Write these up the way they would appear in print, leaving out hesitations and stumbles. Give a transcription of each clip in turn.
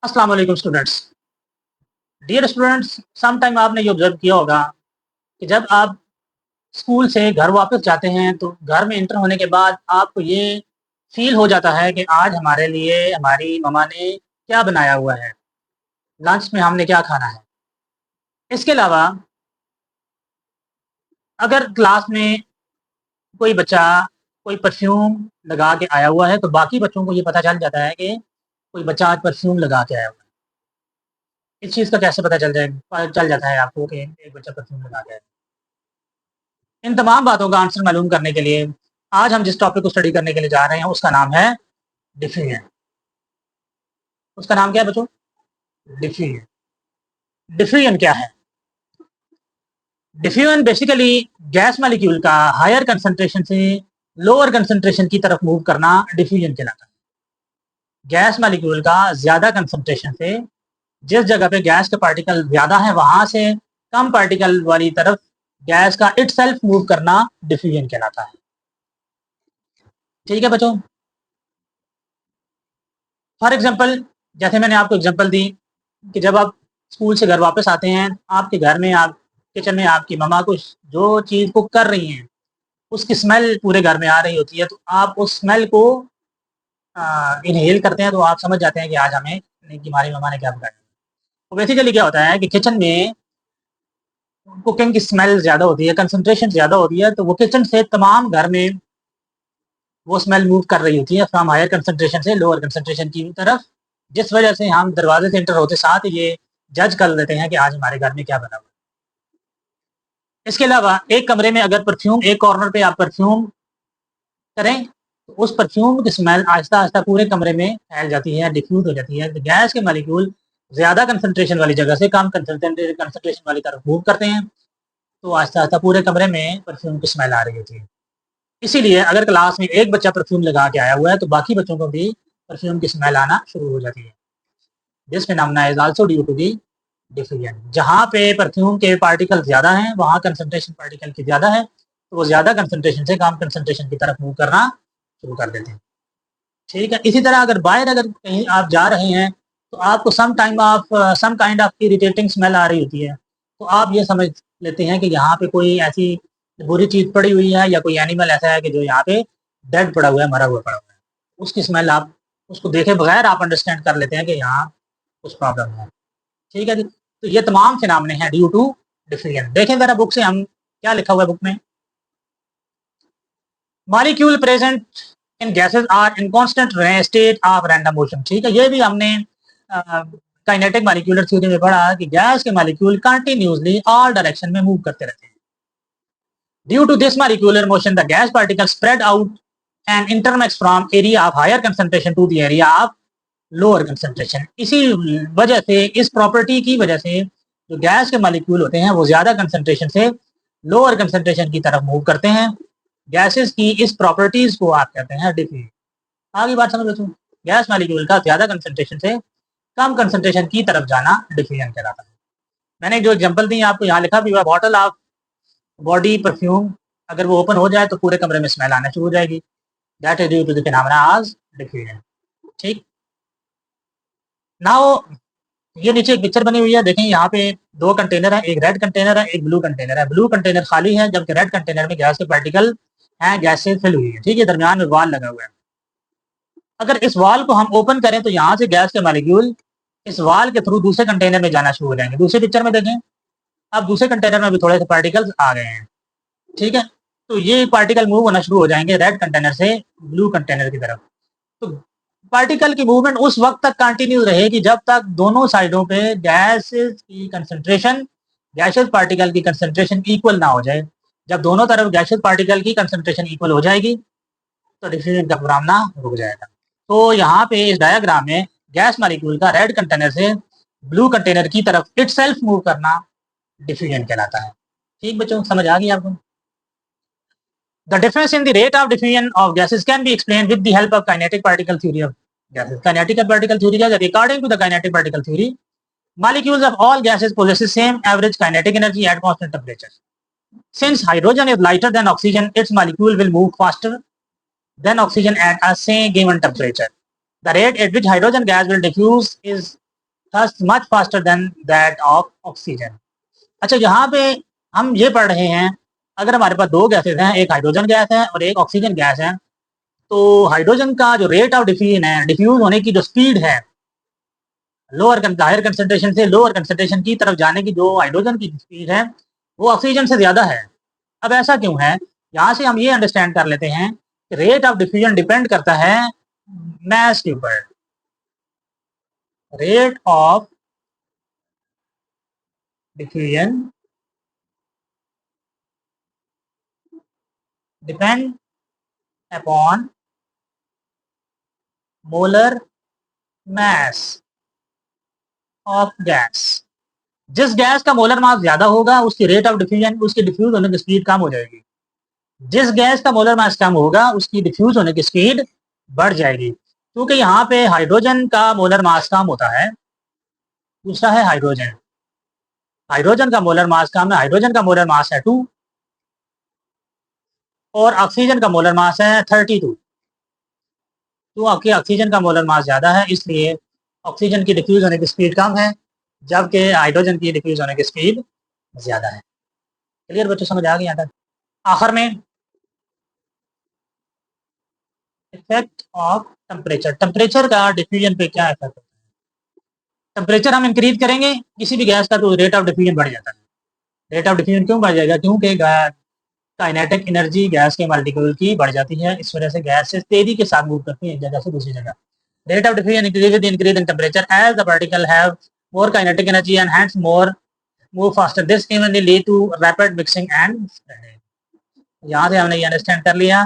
अस्सलाम वालेकुम students. Dear students, some time आपने ये ऑब्जर्व किया होगा कि जब आप स्कूल से घर वापस जाते हैं तो घर में एंटर होने के बाद आपको ये फील हो जाता है कि आज हमारे लिए हमारी मम्मा ने क्या बनाया हुआ है, लंच में हमने क्या खाना है। इसके अलावा अगर क्लास में कोई बच्चा कोई परफ्यूम लगा के आया हुआ है तो बाकी बच्चों को ये पता चल जाता है कि कोई बच्चा आज परफ्यूम लगा के आया हुआ है। इस चीज़ का कैसे चल जाता है आपको कि एक बच्चा परफ्यूम लगा के आया है? इन तमाम बातों का आंसर मालूम करने के लिए आज हम जिस टॉपिक को स्टडी करने के लिए जा रहे हैं उसका नाम है डिफ्यूजन। उसका नाम क्या है बच्चों? डिफ्यूजन। डिफ्यूजन क्या है? डिफ्यूजन बेसिकली गैस मॉलिक्यूल का हायर कंसंट्रेशन से लोअर कंसंट्रेशन की तरफ मूव करना डिफ्यूजन कहलाता है। गैस मॉलिक्यूल का ज्यादा कंसंट्रेशन से जिस जगह पे गैस के पार्टिकल ज्यादा है वहां से कम पार्टिकल वाली तरफ गैस का इटसेल्फ मूव करना डिफ्यूजन कहलाता है। ठीक है बच्चों। फॉर एग्जाम्पल, जैसे मैंने आपको एग्जाम्पल दी कि जब आप स्कूल से घर वापस आते हैं, आपके घर में आप किचन में आपकी मम्मा कुछ जो चीज़ कुक कर रही हैं उसकी स्मेल पूरे घर में आ रही होती है, तो आप उस स्मेल को इनहेल करते हैं तो आप समझ जाते हैं कि आज हमें कि हमारी मम्मा ने क्या पकाया। तो बेसिकली क्या होता है कि किचन में कुकिंग की स्मेल ज़्यादा होती है, कंसंट्रेशन ज़्यादा होती है, तो वो किचन से तमाम घर में वो स्मेल मूव कर रही होती है फ्रॉम हायर कंसंट्रेशन से लोअर कंसंट्रेशन की तरफ, जिस वजह से हम दरवाजे से एंटर होते साथ ये जज कर लेते हैं कि आज हमारे घर में क्या बना हुआ है। इसके अलावा एक कमरे में अगर परफ्यूम एक कॉर्नर पे आप परफ्यूम करें तो उस परफ्यूम की स्मेल आहिस्ता आहिस्ता पूरे कमरे में फैल जाती है, डिफ्यूज हो जाती है। तो गैस के मॉलिक्यूल ज़्यादा कंसंट्रेशन वाली जगह से कम कंसंट्रेशन वाली तरफ मूव करते हैं, तो आहिस्ता आहिस्ता पूरे कमरे में परफ्यूम की स्मेल आ रही होती है। इसीलिए अगर क्लास में एक बच्चा परफ्यूम लगा के आया हुआ है तो बाकी बच्चों को भी परफ्यूम की स्मेल आना शुरू हो जाती है। This phenomena is also due to the diffusion. जहाँ पे परफ्यूम के पार्टिकल ज़्यादा हैं वहाँ कंसंट्रेशन पार्टिकल की ज़्यादा है, तो वो ज़्यादा कंसंट्रेशन से कम कंसंट्रेशन की तरफ मूव करना शुरू कर देते हैं। ठीक है। इसी तरह अगर कहीं आप जा रहे हैं तो आपको some kind of irritating smell आ रही होती है, तो आप ये समझ लेते हैं कि यहाँ पे कोई ऐसी बुरी चीज़ पड़ी हुई है या कोई एनिमल ऐसा है कि जो यहाँ पे डेड पड़ा हुआ है, मरा हुआ पड़ा हुआ है। उसकी स्मेल आप उसको देखे बगैर आप अंडरस्टैंड कर लेते हैं कि यहाँ कुछ प्रॉब्लम है। ठीक है जी। तो ये तमाम फिनोमेना हैं ड्यू टू डिफ्यूजन। देखें जरा बुक से हम क्या लिखा हुआ है बुक में। Molecule present in gases are in constant state of random motion. ठीक है, ये भी हमने काइनेटिक मॉलिक्यूलर थ्योरी में पढ़ा कि गैस के मॉलिक्यूल कंटिन्यूअसली ऑल डायरेक्शन में मूव करते रहते हैं। Due to this molecular motion the gas particle spread out and intermix from area of higher concentration to the area of lower concentration. इसी वजह से, इस प्रॉपर्टी की वजह से जो गैस के मॉलिक्यूल होते हैं वो ज्यादा कंसंट्रेशन से लोअर कंसंट्रेशन की तरफ मूव करते हैं। गैसेस की इस प्रॉपर्टीज को आप कहते हैं डिफ्यूजन। आगे बात समझ लो। गैस मॉलिक्यूल का ज्यादा कंसंट्रेशन से कम कंसंट्रेशन की तरफ जाना डिफ्यूजन कहलाता है। मैंने जो एग्जांपल दी आपको यहाँ लिखा भी हुआ, बॉटल ऑफ बॉडी परफ्यूम अगर वो ओपन हो जाए तो पूरे कमरे में स्मेल आना शुरू हो जाएगी। That is due to the phenomena of diffusion. ठीक। नाउ ये नीचे एक पिक्चर बनी हुई है, देखें यहाँ पे दो कंटेनर है, एक रेड कंटेनर है, एक ब्लू कंटेनर है। ब्लू कंटेनर खाली है जबकि रेड कंटेनर में गैस के पार्टिकल हैं, गैस से फिल हुई है। ठीक है, दरमियान में वाल लगा हुआ है। अगर इस वाल को हम ओपन करें तो यहाँ से गैस के मॉलिक्यूल इस वाल के थ्रू दूसरे कंटेनर में जाना शुरू हो जाएंगे। दूसरे पिक्चर में देखें, अब दूसरे कंटेनर में भी थोड़े से पार्टिकल्स आ गए हैं। ठीक है, तो ये पार्टिकल मूव होना शुरू हो जाएंगे रेड कंटेनर से ब्लू कंटेनर की तरफ। तो पार्टिकल की मूवमेंट उस वक्त तक कंटिन्यू रहेगी जब तक दोनों साइडों पे गैसेस पार्टिकल की कंसंट्रेशन इक्वल ना हो जाए। जब दोनों तरफ गैसेस पार्टिकल की कंसंट्रेशन इक्वल हो जाएगी तो डिफ्यूजन का प्रोग्राम ना रुक जाएगा। तो यहाँ पे इस डायग्राम में गैस मॉलिक्यूल का रेड कंटेनर से ब्लू कंटेनर की तरफ इटसेल्फ मूव करना डिफ्यूजन कहलाता है। ठीक बच्चों, समझ आ गई आपको? The difference in the rate of diffusion of gases can be explained with the help of kinetic particle theory of gases. Kinetic particle theory क्या है? According to the kinetic particle theory, molecules of all gases possesses same average kinetic energy at constant temperature. Since hydrogen is lighter than oxygen, its molecule will move faster than oxygen at a same given temperature. The rate at which hydrogen gas will diffuse is thus much faster than that of oxygen. अच्छा, यहाँ पे हम ये पढ़ रहे हैं, अगर हमारे पास दो गैसेज हैं, एक हाइड्रोजन गैस है और एक ऑक्सीजन गैस है, तो हाइड्रोजन का जो रेट ऑफ डिफ्यूजन है, डिफ्यूज होने की जो स्पीड है, लोअर हायर कंसंट्रेशन से लोअर कंसंट्रेशन की तरफ जाने की जो हाइड्रोजन की स्पीड है, वो ऑक्सीजन से ज़्यादा है। अब ऐसा क्यों है? यहाँ से हम ये अंडरस्टैंड कर लेते हैं कि रेट ऑफ डिफ्यूजन डिपेंड करता है मैस के ऊपर। Rate of diffusion depend upon molar mass of gas. जिस गैस का मोलर मास ज्यादा होगा, उसकी रेट ऑफ डिफ्यूजन, उसकी डिफ्यूज होने की स्पीड कम हो जाएगी। जिस गैस का मोलर मास कम होगा, उसकी डिफ्यूज होने की स्पीड बढ़ जाएगी, क्योंकि यहाँ पे हाइड्रोजन का मोलर मास कम होता है। दूसरा है हाइड्रोजन, हाइड्रोजन का मोलर मास कम है, हाइड्रोजन का मोलर मास है 2 और ऑक्सीजन का मोलर मास है 32। तो आपके ऑक्सीजन का मोलर मास ज़्यादा है, इसलिए ऑक्सीजन की डिफ्यूज होने की स्पीड कम है, जबकि हाइड्रोजन की डिफ्यूज होने की स्पीड ज़्यादा है। क्लियर बच्चों, समझ आ गई यहाँ तक? आखिर में इफेक्ट ऑफ टेम्परेचर, टेम्परेचर का डिफ्यूजन पे क्या इफेक्ट होता है? टेम्परेचर हम इंक्रीज करेंगे किसी भी गैस का, तो रेट ऑफ डिफ्यूजन बढ़ जाता है। रेट ऑफ डिफ्यूजन क्यों बढ़ जाएगा? क्योंकि काइनेटिक एनर्जी गैस के मॉलिक्यूल की बढ़ जाती है, इस वजह से गैस से तेजी के साथ मूव करती है एक जगह से दूसरी जगह। Rate of diffusion increases with increase in temperature as the particle have more kinetic energy and hence more move faster. This evenly lead to rapid mixing and spreading. यहाँ से हमने ये अंडरस्टैंड कर लिया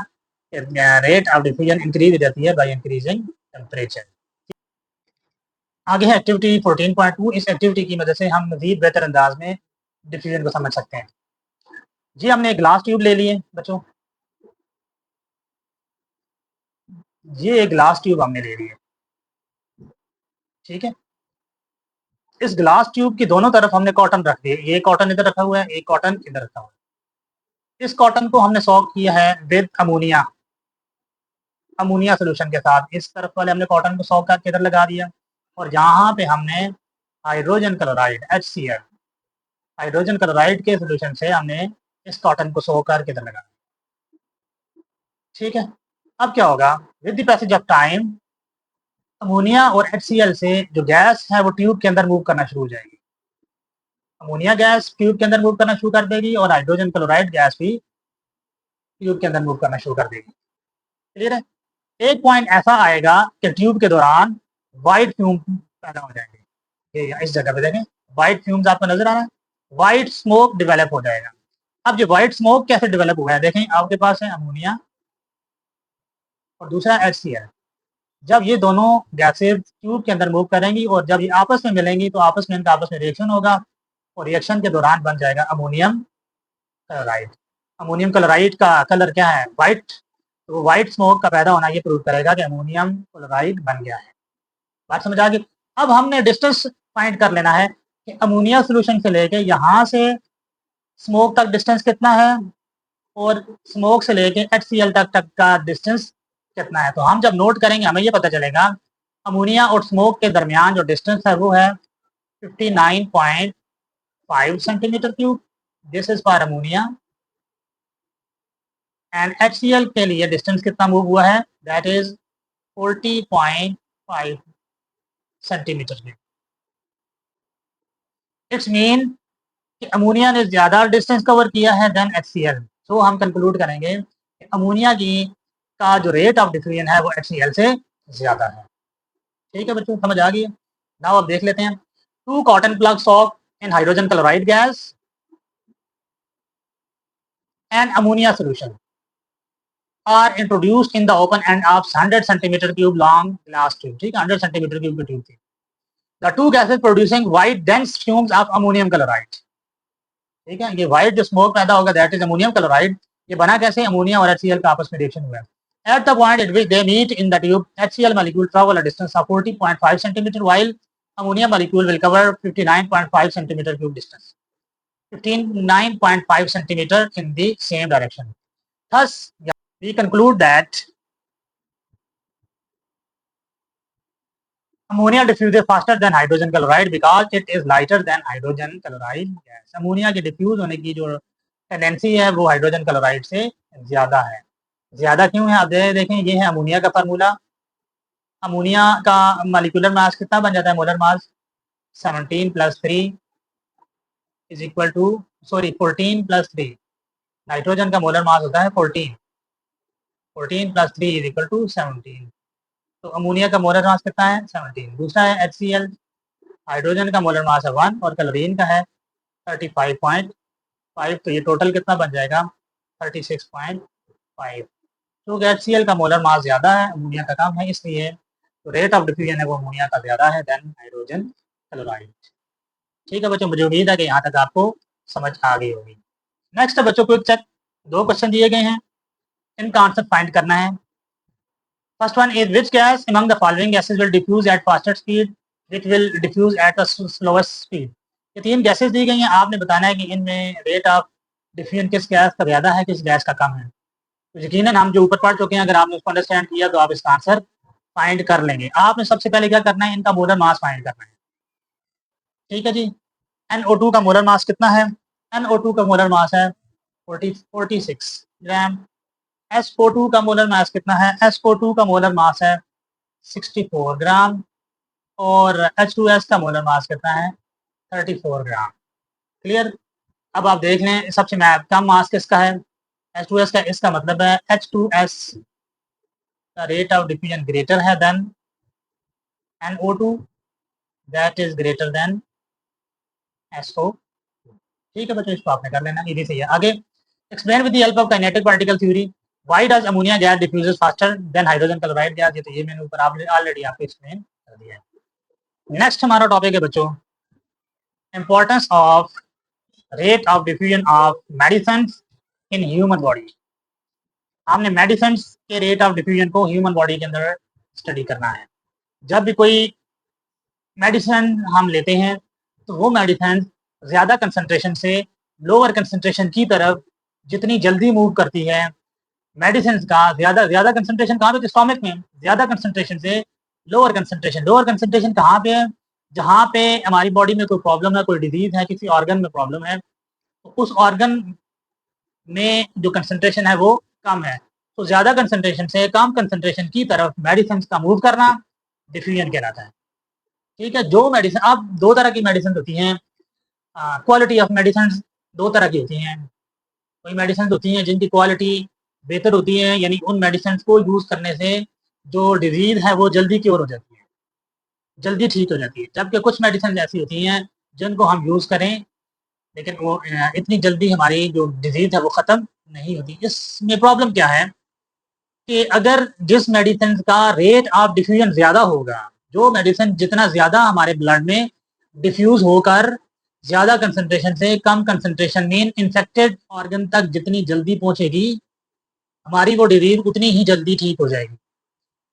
कि रेट ऑफ डिफ्यूजन इंक्रीज हो जाती है बाय इंक्रीजिंग टेम्परेचर। आगे है एक्टिविटी 14.2। इस एक्टिविटी की मदद से हम मजीद बेहतर अंदाज में डिफ्यूजन को समझ सकते हैं। जी, हमने एक ग्लास ट्यूब ले लिए बच्चों, ये एक ग्लास ट्यूब हमने ले ली है, ठीक है। इस ग्लास ट्यूब की दोनों तरफ हमने कॉटन रख दिए, ये कॉटन इधर रखा हुआ है, एक कॉटन इधर रखा हुआ है। इस कॉटन को हमने सॉक किया है विद अमोनिया, अमोनिया सोल्यूशन के साथ। इस तरफ वाले हमने कॉटन को सॉक करके इधर लगा दिया और यहाँ पे हमने hydrogen chloride HCl, hydrogen chloride के सोल्यूशन से हमने इस कॉटन को सॉक करके इधर लगा दिया, ठीक है। अब क्या होगा? With the passage of time ammonia और HCl से जो गैस है वो ट्यूब के अंदर मूव करना शुरू हो जाएगी। अमोनिया गैस ट्यूब के अंदर मूव करना शुरू कर देगी और हाइड्रोजन क्लोराइड गैस भी ट्यूब के अंदर मूव करना शुरू कर देगी। क्लियर है? एक पॉइंट ऐसा आएगा कि ट्यूब के दौरान वाइट फ्यूम पैदा हो जाएंगे। ये इस जगह पे देखें, वाइट फ्यूम्स आपको नजर आ रहा है, वाइट स्मोक डेवलप हो जाएगा। अब जो वाइट स्मोक कैसे डेवलप हुआ है, देखें आपके पास है अमोनिया और दूसरा HCl। जब ये दोनों गैसेज ट्यूब के अंदर मूव करेंगी और जब ये आपस में मिलेंगी तो आपस में इनका आपस में रिएक्शन होगा और रिएक्शन के दौरान बन जाएगा अमोनियम क्लोराइड। अमोनियम क्लोराइड का कलर क्या है? वाइट। तो वाइट स्मोक का पैदा होना ये प्रूव करेगा कि अमोनियम क्लोराइड बन गया है। बात समझ आ गई? अब हमने डिस्टेंस फाइंड कर लेना है कि अमोनिया सोल्यूशन से लेके यहाँ से स्मोक तक डिस्टेंस कितना है और स्मोक से लेके HCl तक का डिस्टेंस कितना है। तो हम जब नोट करेंगे हमें ये पता चलेगा अमोनिया और स्मोक के दरमियान जो डिस्टेंस है वो है 59.5 centimetre cube. This is for ammonia. And HCl के लिए डिस्टेंस कितना मूव हुआ है? That is 40.5 centimetre cube. It's mean कि अमोनिया ने ज़्यादा डिस्टेंस कवर किया है देन HCl। तो हम कंक्लूड करेंगे कि अमोनिया की का जो रेट ऑफ डिफ्यूजन है वो HCl से ज़्यादा है। ठीक है बच्चों, समझ आ गई? नाउ अब देख लेते हैं। 2 cotton plug soak in hydrogen chloride gas and ammonia solution are introduced in the open end of 100 centimeter cube long glass tube। ठीक है, 100 centimeter cube की ट्यूब थी। The two gases producing white dense fumes of ammonium chloride। ठीक है, ये white जो smoke पैदा होगा दैट इज अमोनियम क्लोराइड। ये बना कैसे? अमोनिया और HCl का आपस में रिएक्शन हुआ है। At the point at which they meet in the tube, HCl molecule travel a distance of 40.5 centimeter while ammonia molecule will cover 59.5 centimeter cube distance, 59.5 centimeter in the same direction. Thus, we conclude that ammonia diffuse faster than hydrogen chloride because it is lighter than hydrogen chloride gas. Ammonia के diffuse होने की जो tendency है वो hydrogen chloride से ज़्यादा है। ज़्यादा क्यों है आप देखें, ये है अमोनिया का फार्मूला। अमोनिया का मॉलिक्यूलर मास कितना बन जाता है, molar mass 17 + 3 is equal to 14 + 3। Nitrogen का मोलर मास होता है 14 + 3 इज इक्वल टू 17। तो अमोनिया का मोलर मास कितना है 17। दूसरा है HCl, हाइड्रोजन का मोलर मास है 1 और क्लोरीन का है 35.5। तो ये टोटल कितना बन जाएगा 36.5। तो HCl का मोलर मास ज़्यादा है, अमोनिया का कम है, इसलिए तो रेट ऑफ डिफ्यूजन है वो अमोनिया का ज़्यादा है देन हाइड्रोजन क्लोराइड। ठीक है बच्चों, मुझे उम्मीद है कि यहाँ तक आपको समझ आ गई होगी। नेक्स्ट है बच्चों क्विक चेक, 2 क्वेश्चन दिए गए हैं, इनका आंसर फाइंड करना है। First one is which gas among the following gases will diffuse at faster speed which will diffuse at a slowest speed. ये 3 गैसेज दी गई हैं, आपने बताना है कि इनमें रेट ऑफ डिफ्यूजन किस गैस का ज़्यादा है किस गैस का कम है। तो यकीनन हम जो ऊपर पढ़ चुके हैं, अगर आपने उसको अंडरस्टैंड किया तो आप इसका आंसर फाइंड कर लेंगे। आपने सबसे पहले क्या करना है, इनका मोलर मास फाइंड करना है। ठीक है जी। NO2 का मोलर मास कितना है, NO2 का मोलर मास है 46 ग्राम। SO2 का मोलर मास कितना है, SO2 का मोलर मास है 64 ग्राम। और H2S का मोलर मास कितना है 34 ग्राम। क्लियर। अब आप देख लें सबसे कम मास किसका है, H2S का। इसका मतलब है H2S का रेट ऑफ डिफ्यूजन ग्रेटर है than NO2 that is greater than SO। ठीक है बच्चों, इसको आपने कर लेना, इजी से है। आगे explain with the help of kinetic particle theory why does ammonia gas diffuses faster than hydrogen chloride gas. ये तो ये मैंने ऊपर आपने ऑलरेडी आपको एक्सप्लेन कर दिया है। नेक्स्ट हमारा टॉपिक है बच्चों importance of rate of diffusion of medicine in human body. हमने मेडिसिन के रेट ऑफ डिफ्यूजन को ह्यूमन बॉडी के अंदर स्टडी करना है। जब भी कोई मेडिसिन हम लेते हैं तो वो मेडिसिन ज़्यादा कंसंट्रेशन से लोअर कंसंट्रेशन की तरफ जितनी जल्दी मूव करती है, मेडिसिन का ज़्यादा कंसंट्रेशन कहाँ पे, स्टोमक में। ज़्यादा कंसंट्रेशन से लोअर कंसंट्रेशन कहाँ पे है, जहाँ पे हमारी बॉडी में कोई प्रॉब्लम है, कोई डिजीज़ है, किसी ऑर्गन में प्रॉब्लम है, तो उस ऑर्गन में जो कंसंट्रेशन है वो कम है। तो ज़्यादा कंसंट्रेशन से कम कंसंट्रेशन की तरफ मेडिसिन का मूव करना डिफ्यूजन कहलाता है। ठीक है। जो मेडिसिन, अब 2 तरह की मेडिसिन होती हैं, क्वालिटी ऑफ मेडिसिन 2 तरह की होती हैं। कोई मेडिसिन होती हैं जिनकी क्वालिटी बेहतर होती है, यानी उन मेडिसिन को यूज़ करने से जो डिजीज़ है वो जल्दी क्योर हो जाती है, जल्दी ठीक हो जाती है। जबकि कुछ मेडिसिन ऐसी होती हैं जिनको हम यूज़ करें लेकिन वो इतनी जल्दी हमारी जो डिजीज़ है वो ख़त्म नहीं होती। इसमें प्रॉब्लम क्या है कि अगर जिस मेडिसिन का रेट ऑफ डिफ्यूजन ज़्यादा होगा, जो मेडिसिन जितना ज़्यादा हमारे ब्लड में डिफ्यूज़ होकर ज़्यादा कंसंट्रेशन से कम कंसंट्रेशन में इन्फेक्टेड ऑर्गन तक जितनी जल्दी पहुंचेगी, हमारी वो डिजीज़ उतनी ही जल्दी ठीक हो जाएगी।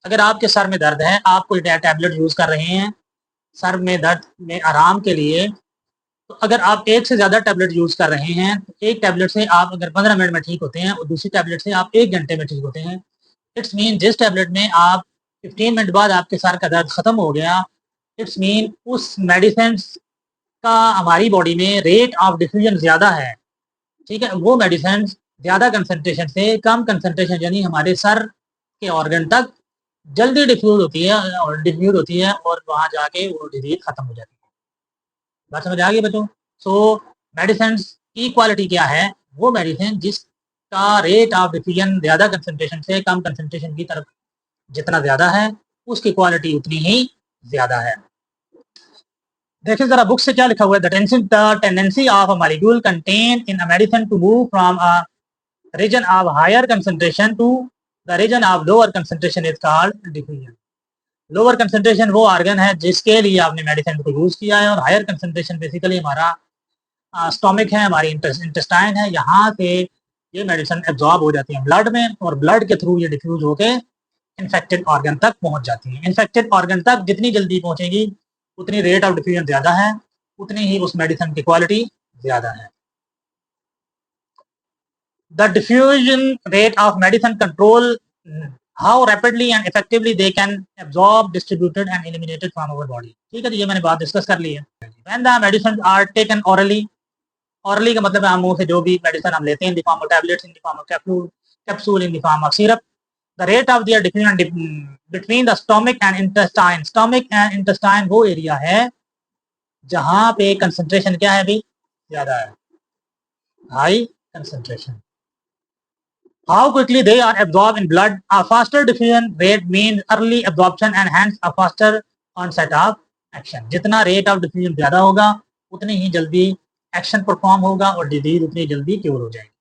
अगर आपके सर में दर्द है, आप कोई टैबलेट यूज़ कर रहे हैं सर में दर्द में आराम के लिए, तो अगर आप 1 से ज़्यादा टैबलेट यूज़ कर रहे हैं, तो एक टैबलेट से आप अगर 15 मिनट में ठीक होते हैं और दूसरी टैबलेट से आप 1 घंटे में ठीक होते हैं। इट्स मीन जिस टैबलेट में आप 15 मिनट बाद आपके सर का दर्द ख़त्म हो गया, इट्स मीन उस मेडिसिन का हमारी बॉडी में रेट ऑफ डिफ्यूजन ज़्यादा है। ठीक है। वो मेडिसिन ज़्यादा कंसंट्रेशन से कम कंसंट्रेशन यानी हमारे सर के ऑर्गन तक जल्दी डिफ्यूज होती है और वहाँ जाके वो डिजीज खत्म हो जाती है। बात समझ आ गई बच्चों। सो मेडिसिन की क्वालिटी क्या है, वो मेडिसिन जिसका रेट ऑफ डिफ्यूजन ज़्यादा कंसंट्रेशन से कम कंसंट्रेशन की तरफ जितना ज़्यादा है उसकी क्वालिटी उतनी ही ज़्यादा है। देखिए जरा बुक से क्या लिखा हुआ है, the tendency of a molecule contain in a medicine to move from a region of higher concentration to the region of lower concentration is called diffusion. Lower concentration वो ऑर्गन है जिसके लिए आपने मेडिसिन को यूज़ किया है, और higher concentration basically हमारा स्टोमिक है, हमारी इंटेस्टाइन है, यहाँ से ये मेडिसिन एब्जॉर्ब हो जाती है ब्लड में और ब्लड के थ्रू ये डिफ्यूज होके इन्फेक्टेड ऑर्गन तक पहुंच जाती है। इन्फेक्टेड ऑर्गन तक जितनी जल्दी पहुंचेगी उतनी रेट ऑफ डिफ्यूजन ज़्यादा है, उतनी ही उस मेडिसिन की क्वालिटी ज़्यादा है। The diffusion rate of medicine control how rapidly and effectively they can absorb distributed and eliminated from our body. ठीक है जी, ये मैंने बात डिस्कस कर ली है। When the medicine are taken orally, orally का मतलब है हम मुंह से जो भी मेडिसिन हम लेते हैं, in the form of tablets, in the form of capsule, in the form of syrup, the rate of their difference between the stomach and intestine. Stomach and intestine वो एरिया है जहां पे कंसंट्रेशन क्या है भी ज्यादा है, high concentration. How quickly they are absorbed in blood. A faster diffusion rate means early absorption and hence a faster onset of action. जितना rate of diffusion ज़्यादा होगा उतनी ही जल्दी action perform होगा और disease उतनी जल्दी cure हो जाएगी.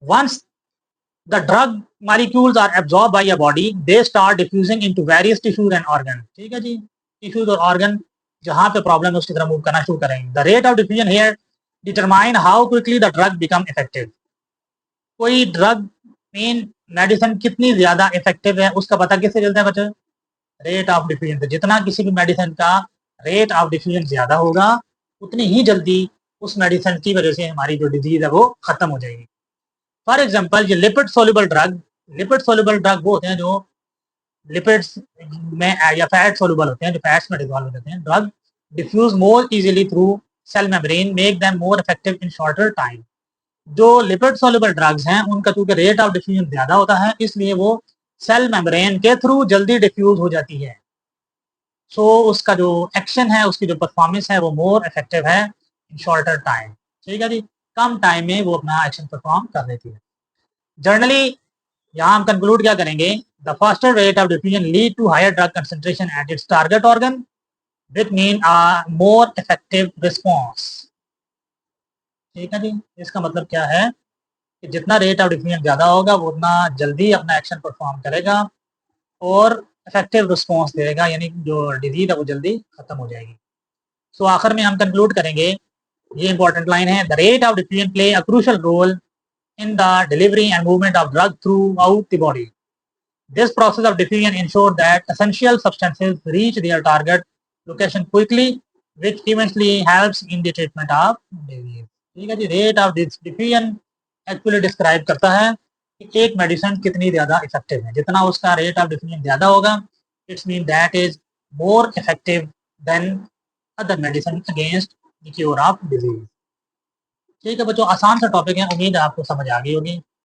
Once the drug molecules are absorbed by your body, they start diffusing into various tissues and organs. ठीक है जी, tissues और organ जहाँ पे problem है उसकी तरफ move करना शुरू करेंगे. The rate of diffusion here determine how quickly the drug become effective. कोई ड्रग मेन मेडिसिन कितनी ज्यादा इफेक्टिव है उसका पता किससे चलता है बच्चों? रेट ऑफ डिफ्यूजन से। जितना किसी भी मेडिसिन का रेट ऑफ डिफ्यूजन ज्यादा होगा उतनी ही जल्दी उस मेडिसिन की वजह से हमारी जो डिजीज है वो खत्म हो जाएगी। फॉर एग्जाम्पल ये लिपिड सोल्यूबल ड्रग वो होते हैं जो लिपिड्स में या फैट सोल्यूबल होते हैं, जो फैट्स में डिजॉल्व हो जाते हैं। Drug diffuse more easily through cell membrane, make them more effective in shorter time. जो लिपिड सोल्यूबल ड्रग्स हैं उनका चूंकि रेट ऑफ डिफ्यूजन ज्यादा होता है इसलिए वो सेल मेम्ब्रेन के थ्रू जल्दी डिफ्यूज हो जाती है। सो उसका जो एक्शन है, उसकी जो परफॉर्मेंस है वो मोर इफेक्टिव है इन शॉर्टर टाइम। ठीक है जी, कम टाइम में वो अपना एक्शन परफॉर्म कर देती है। जनरली यहाँ हम कंक्लूड क्या करेंगे? The faster rate of diffusion lead to higher drug concentration at its target organ which mean a more effective response. ठीक है जी, इसका मतलब क्या है कि जितना रेट ऑफ डिफ्यूजन ज़्यादा होगा वो उतना जल्दी अपना एक्शन परफॉर्म करेगा और इफेक्टिव रिस्पॉन्स देगा, यानी जो डिजीज है वो जल्दी खत्म हो जाएगी। सो आखिर में हम कंक्लूड करेंगे, ये इंपॉर्टेंट लाइन है, the rate of diffusion play a crucial role in the delivery and movement of drug throughout the body. This process of diffusion ensures that essential substances reach their target location quickly, which eventually helps in the treatment of disease. ठीक है जी, rate of diffusion actually describe करता है कि एक medicine कितनी ज़्यादा effective है। जितना उसका रेट ऑफ डिफ्यूजन ज़्यादा होगा it's mean that is more effective than other medicine against the cure of disease. ठीक है बच्चों, आसान सा टॉपिक है, उम्मीद है आपको समझ आ गई होगी।